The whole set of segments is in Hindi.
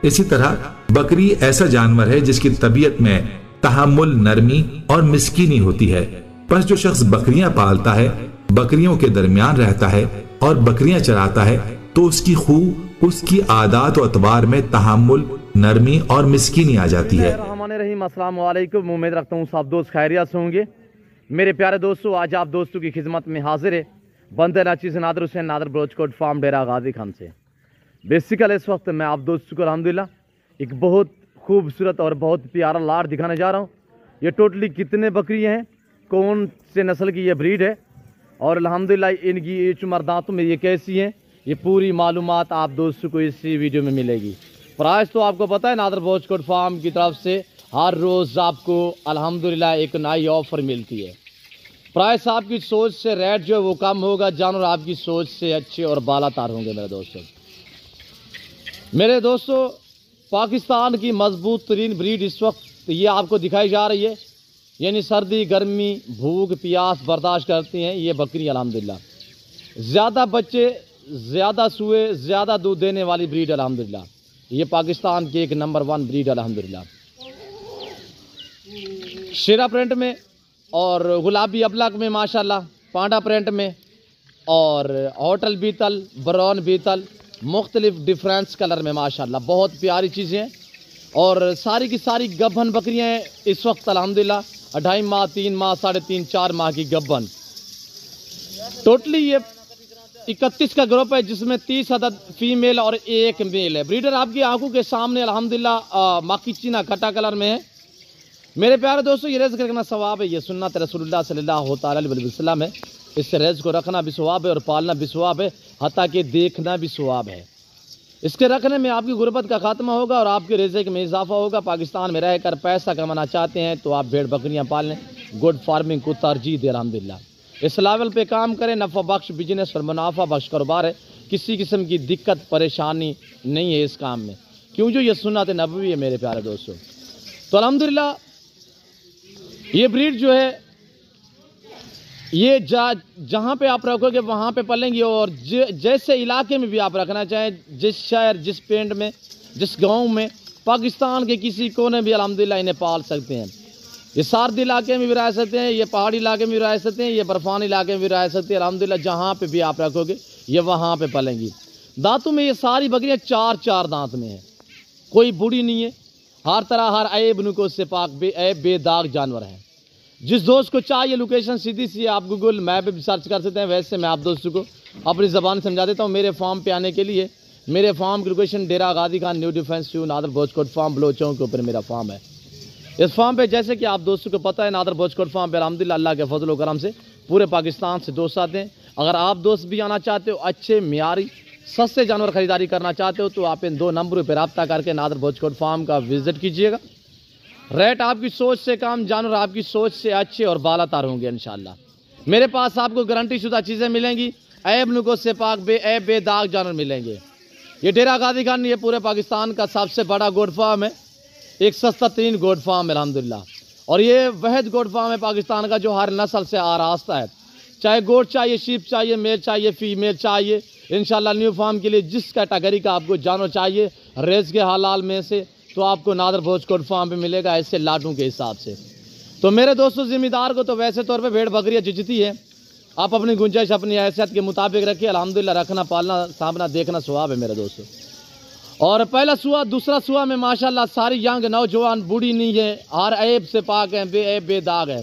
इसी तरह बकरी ऐसा जानवर है जिसकी तबीयत में तहम्मुल, नरमी और मिस्कीनी होती है। पर जो शख्स बकरियां पालता है, बकरियों के दरमियान रहता है और बकरियां चराता है, तो उसकी खूब उसकी आदात और अतबार में तहम्मुल, नरमी और मिस्कीनी आ जाती है। अस्सलाम वालेकुम। उम्मीद रखता हूँ सब दोस्त खैरियत से होंगे। मेरे प्यारे दोस्तों, आज आप दोस्तों की खिदमत में हाजिर है बंदे नाची से नादर हुसैन, नादर ब्रोचकोट फार्म, डेरा गाजी खान से। बेसिकल इस वक्त मैं आप दोस्तों को अल्हम्दुलिल्लाह एक बहुत खूबसूरत और बहुत प्यारा लाट दिखाने जा रहा हूँ। ये टोटली कितने बकरियाँ हैं, कौन से नस्ल की ये ब्रीड है और अल्हम्दुलिल्लाह इनकी एज उम्र दांतों में ये कैसी हैं, ये पूरी मालूमात आप दोस्तों को इसी वीडियो में मिलेगी। प्राइस तो आपको पता है, नादर ब्रोचकोट फार्म की तरफ से हर रोज़ आपको अल्हम्दुलिल्लाह एक नई ऑफ़र मिलती है। प्राइस आपकी सोच से रेट जो है वो कम होगा, जानवर आपकी सोच से अच्छे और बालातार होंगे। मेरे दोस्तों पाकिस्तान की मजबूत तरीन ब्रीड इस वक्त ये आपको दिखाई जा रही है, यानी सर्दी, गर्मी, भूख, प्यास बर्दाश्त करती हैं ये बकरी अल्हम्दुलिल्लाह। ज़्यादा बच्चे, ज़्यादा सुए, ज़्यादा दूध देने वाली ब्रीड अल्हम्दुलिल्लाह। ये पाकिस्तान की एक नंबर 1 ब्रीड अल्हम्दुलिल्लाह। शेरा प्रिंट में और गुलाबी अबलक में माशाल्लाह, पांडा प्रिंट में और होटल बीतल, ब्राउन बीतल, मुख्तलिफ डिफरेंस कलर में माशाल्लाह, बहुत प्यारी चीज़ें हैं। और सारी की सारी गब्बन बकरियां हैं इस वक्त अल्हम्दुलिल्लाह। 2.5 माह, 3 माह, 3.5, 4 माह की गब्बन। टोटली ये 31 का ग्रुप है, जिसमें 30 अदद फीमेल और 1 मेल है। ब्रीडर आपकी आंखों के सामने अल्हम्दुलिल्लाह माकी चीना कटा कलर में है। मेरे प्यारे दोस्तों, ये रिज़्क़ रखना सवाब है, ये सुन्नत रसूलुल्लाह सल्लल्लाहु अलैहि वसल्लम है। इससे रिज़्क़ को रखना भी सवाब है और पालना भी सवाब है, हत्ता कि देखना भी सवाब है। इसके रखने में आपकी गुर्बत का खात्मा होगा और आपके रिज़्क़ में इजाफा होगा। पाकिस्तान में रहकर पैसा कमाना चाहते हैं तो आप भेड़ बकरियां पालें, गुड फार्मिंग को तरजीह दे अल्हम्दुलिल्लाह। इस लेवल पे काम करें, नफ़ा बख्श बिजनेस और मुनाफा बख्श कारोबार है। किसी किस्म की दिक्कत परेशानी नहीं है इस काम में, क्यों जो ये सुन्नत नबवी है मेरे प्यारे दोस्तों। तो अल्हम्दुलिल्लाह ये ब्रीड जो है ये जहाँ पे आप रखोगे वहाँ पे पलेंगी। और जैसे इलाके में भी आप रखना चाहें, जिस शहर, जिस पिंड में, जिस गांव में, पाकिस्तान के किसी कोने भी अल्हम्दुलिल्लाह इन्हें पाल सकते हैं। ये सर्द इलाके में भी रह सकते हैं, ये पहाड़ी इलाके में भी रह सकते हैं, ये बर्फानी इलाके में भी रह सकते हैं। अल्हम्दुलिल्लाह जहाँ पे भी आप रखोगे ये वहाँ पे पलेंगी। दांतों में ये सारी बकरियाँ 4 दांत में है, कोई बूढ़ी नहीं है। हर तरह हर ऐब नुको से पाक बेदाग जानवर है। जिस दोस्त को चाहिए लोकेशन सीधी सी आप गूगल मैप पे भी सर्च कर सकते हैं। वैसे मैं आप दोस्तों को अपनी ज़बान समझा देता हूँ। मेरे फार्म पे आने के लिए, मेरे फार्म की location Dera Ghazi Khan, new defence to नादर ब्रोचकोट फार्म, बलोचों के ऊपर मेरा फार्म है। इस फार्म पे जैसे कि आप दोस्तों को पता है, नादर ब्रोचकोट फार्म पे अल्हम्दुलिल्लाह अल्लाह के फजल व करम से पूरे पाकिस्तान से दोस्त आते हैं। अगर आप दोस्त भी आना चाहते हो, अच्छे मियारी सस्ते जानवर खरीदारी करना चाहते हो, तो आप इन 2 नंबरों पर रब्ता करके नादर ब्रोचकोट फार्म का विजिट कीजिएगा। रेट आपकी सोच से कम, जानवर आपकी सोच से अच्छे और बालातार होंगे इंशाल्लाह। मेरे पास आपको गारंटी शुदा चीज़ें मिलेंगी, ऐब नुको से पाक बेदाग जानवर मिलेंगे। ये डेरा गाजी खान ये पूरे पाकिस्तान का सबसे बड़ा गोड फार्म है, एक सस्ता तरीन गोड फार्म है अल्हम्दुलिल्लाह। और ये वहद गोड फार्म है पाकिस्तान का जो हर नस्ल से आरास्ता है। चाहे गोड चाहिए, शीप चाहिए, मेल चाहिए, फीमेल चाहिए, इंशाल्लाह न्यू फार्म के लिए जिस कैटेगरी का आपको जानवर चाहिए रेज के हलाल में से, तो आपको नादर ब्रोचकोट फार्म पे मिलेगा, ऐसे लाटों के हिसाब से। तो मेरे दोस्तों, जिम्मेदार को तो वैसे तौर पे भेड़ बकरियाँ जितती है, आप अपनी गुंजाइश अपनी हैसियत के मुताबिक रखिए। अल्हम्दुलिल्लाह रखना, पालना, सामना, देखना सवाब है मेरे दोस्तों। और पहला सुआ, दूसरा सुआ में माशाल्लाह सारी यंग नौजवान, बूढ़ी नहीं है, हर ऐब से पाक है, बेदाग है।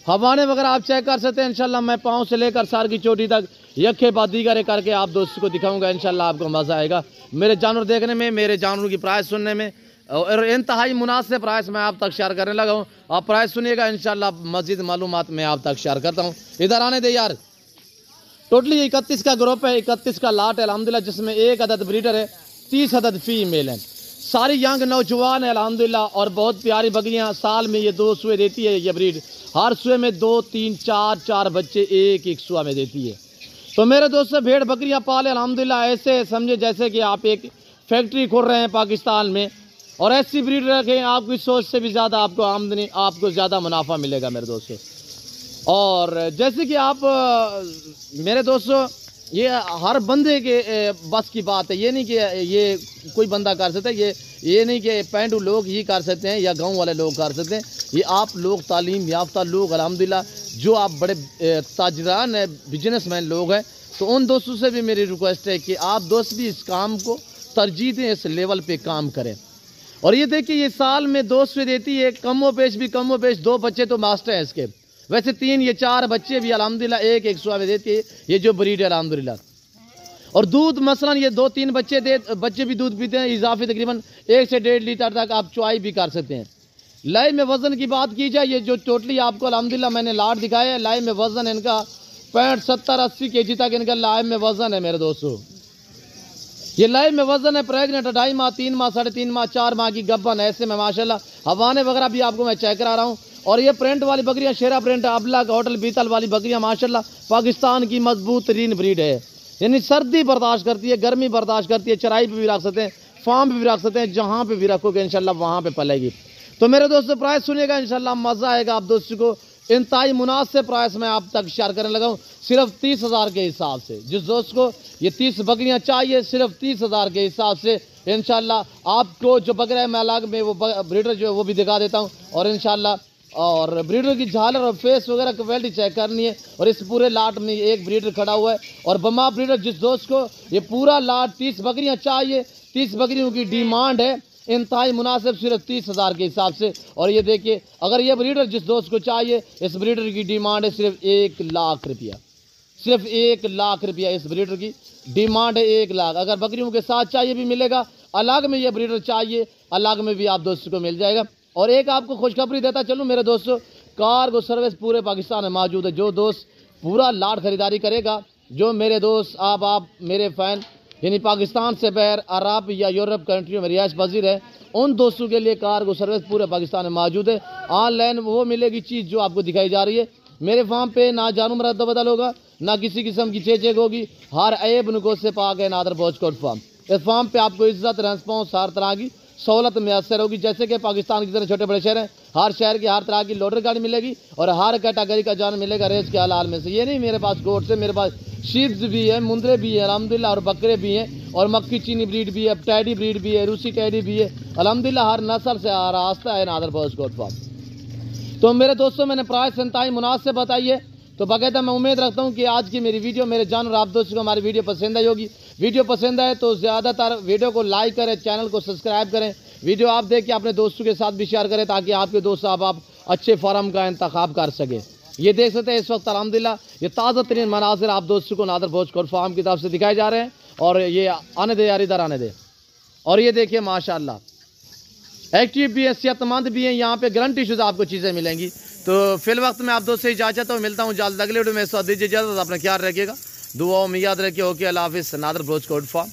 हवाने वगैरह आप चेक कर सकते हैं इंशाल्लाह। मैं पाँव से लेकर सर की चोटी तक यखे बादीगरे करके आप दोस्तों को दिखाऊंगा। इंशाल्लाह आपको मज़ा आएगा मेरे जानवर देखने में, मेरे जानवरों की प्राइस सुनने में। और इंतहाई मुनासिब प्राइस मैं आप तक शेयर करने लगा हूँ। आप प्राइस सुनिएगा, इंशाल्लाह मज़ीद मालूमात मैं आप तक शेयर करता हूँ। इधर आने दे यार। टोटली 31 का ग्रुप है, 31 का लाट है अल्हम्दुलिल्लाह, जिसमें 1 अदद ब्रीडर है, 30 अदद फीमेल हैं। सारी यंग नौजवान है अल्हम्दुलिल्लाह और बहुत प्यारी बकरियाँ। साल में ये 2 सुए देती है ये ब्रीड, हर सुए में 2, 3, 4 बच्चे एक सुआ में देती है। तो मेरे दोस्तों, भेड़ बकरियाँ पाले अल्हम्दुलिल्लाह, ऐसे समझे जैसे कि आप एक फैक्ट्री खोल रहे हैं पाकिस्तान में, और ऐसी ब्रीड रखें आपकी सोच से भी ज़्यादा आपको आमदनी, आपको ज़्यादा मुनाफा मिलेगा मेरे दोस्तों। और जैसे कि आप मेरे दोस्तों ये हर बंदे के बस की बात है। ये नहीं कि ये कोई बंदा कर सकता है, ये नहीं कि पेंडू लोग ही कर सकते हैं या गांव वाले लोग कर सकते हैं। ये आप लोग तालीम याफ्ता लोग अल्हम्दुलिल्लाह जो आप बड़े ताजरान है, बिजनेसमैन लोग हैं, तो उन दोस्तों से भी मेरी रिक्वेस्ट है कि आप दोस्त भी इस काम को तरजीह दें, इस लेवल पे काम करें। और ये देखिए ये साल में 2 सुई देती है, कमो पेश 2 बच्चे तो मास्टर हैं इसके, वैसे 3 ये 4 बच्चे भी अल्हम्दुलिल्लाह एक सुई देती है ये जो ब्रीड है अल्हम्दुलिल्लाह। और दूध मसलन ये 2-3 बच्चे भी दूध पीते हैं इजाफी तकरीबन 1 से 1.5 लीटर तक आप चुआई भी कर सकते हैं। लाइव में वजन की बात की जाए, ये जो टोटली आपको अल्हम्दुलिल्लाह मैंने लाट दिखाया है, लाइव में वजन इनका 65, 70, 80 kg तक इनका लाइव में वजन है मेरे दोस्तों। ये लाइव में वजन है, प्रेगनेंट 2.5 माह, 3 माह, 3.5 माह, 4 माह की गब्बन, ऐसे में माशाल्लाह हवाने वगैरह भी आपको मैं चेक करा रहा हूँ। और ये प्रिंट वाली बकरियां, शेरा प्रिंट, अबलग, होटल बीतल वाली बकरियां माशाल्लाह पाकिस्तान की मजबूत तरीन ब्रीड है। यानी सर्दी बर्दाश्त करती है, गर्मी बर्दाश्त करती है, चराई पे भी रख सकते हैं, फार्म पे भी रख सकते हैं, जहाँ पे भी रखोगे इंशाल्लाह वहाँ पे पलेगी। तो मेरे दोस्तों प्राइस सुनिएगा, इंशाल्लाह मज़ा आएगा आप दोस्तों को। इंतहाई मुनासिब प्राइस मैं आप तक शेयर करने लगा हूँ, सिर्फ 30,000 के हिसाब से। जिस दोस्त को ये 30 बकरियाँ चाहिए, सिर्फ 30,000 के हिसाब से इंशाल्लाह आपको जो बकरा है मैं अलग में वो ब्रीडर जो है वो भी दिखा देता हूँ। और इंशाल्लाह और ब्रीडर की झालर और फेस वगैरह क्वालिटी चेक करनी है। और इस पूरे लाट में एक ब्रीडर खड़ा हुआ है और बमा ब्रीडर, जिस दोस्त को ये पूरा लाट 30 बकरियाँ चाहिए, 30 बकरियों की डिमांड है, इंतहाई मुनासिब सिर्फ 30,000 के हिसाब से। और ये देखिए अगर ये ब्रीडर जिस दोस्त को चाहिए, इस ब्रीडर की डिमांड है सिर्फ 1 लाख रुपया, सिर्फ 1 लाख रुपया इस ब्रीडर की डिमांड है, 1 लाख। अगर बकरियों के साथ चाहिए भी मिलेगा, अलग में ये ब्रीडर चाहिए अलग में भी आप दोस्तों को मिल जाएगा। और एक आपको खुशखबरी देता चलूँ मेरे दोस्तों, कार्गो सर्विस पूरे पाकिस्तान में मौजूद है। जो दोस्त पूरा लाट खरीदारी करेगा, जो मेरे दोस्त आप मेरे फ़ैन यानी पाकिस्तान से बाहर अरब या यूरोप कंट्रियों में रिहाइश पजीर है, उन दोस्तों के लिए कार्गो सर्विस पूरे पाकिस्तान में मौजूद है। ऑनलाइन वो मिलेगी चीज़ जो आपको दिखाई जा रही है। मेरे फार्म पे ना जानू मरद बदल होगा, ना किसी किस्म की चेक होगी, हर ऐब नुकोस से पाक है नादर बोझकोट फार्म। इस फार्म पे आपको इज्जत, रेस्पॉन्स, हर तरह की सहूलत मैसर होगी। जैसे कि पाकिस्तान की तरह छोटे बड़े शहर हैं, हर शहर की हर तरह की लोडर गाड़ी मिलेगी और हर कैटेगरी का जान मिलेगा रेस के हलाल में से। ये नहीं मेरे पास गोट से, मेरे पास शीप्स भी है, मुंदरे भी है अल्हम्दुलिल्लाह, और बकरे भी हैं, और मक्की चीनी ब्रीड भी है, टैडी ब्रीड भी है, रूसी टैडी भी है अल्हम्दुलिल्लाह, हर नस्ल से रास्ता है नादर बोझकोट फार्म। तो मेरे दोस्तों मैंने प्राइस इंतहाई मुनासिब बताई है। तो बाकायदा मैं उम्मीद रखता हूँ कि आज की मेरी वीडियो मेरे जान और आप दोस्तों को हमारी वीडियो पसंद आई होगी। वीडियो पसंद आए तो ज़्यादातर वीडियो को लाइक करें, चैनल को सब्सक्राइब करें, वीडियो आप देख के अपने दोस्तों के साथ भी शेयर करें ताकि आपके दोस्त आप अच्छे फार्म का इंतखाब कर सकें। ये देख सकते हैं इस वक्त अल्हम्दुलिल्लाह ये ताज़ा तरीन मनाजिर आप दोस्तों को नादर बोझकोट फार्म की तरफ से दिखाए जा रहे हैं। और ये आने दे यार, इधर आने दे। और ये देखिए माशाल्लाह एक्टिव भी है, सेहतमंद भी है, यहाँ पे गारंटी शुदा आपको चीज़ें मिलेंगी। तो फिल वक्त मैं आप दोस्त से इजाज़त हूँ, मिलता हूँ जल्द अगले वीडियो में। इस वक्त दीजिए इजाज़त, अपना ख्याल रखिएगा, दुआओं में याद रखिए। ओके, अल्लाह हाफिज़, नादर बोझकोट फार्म।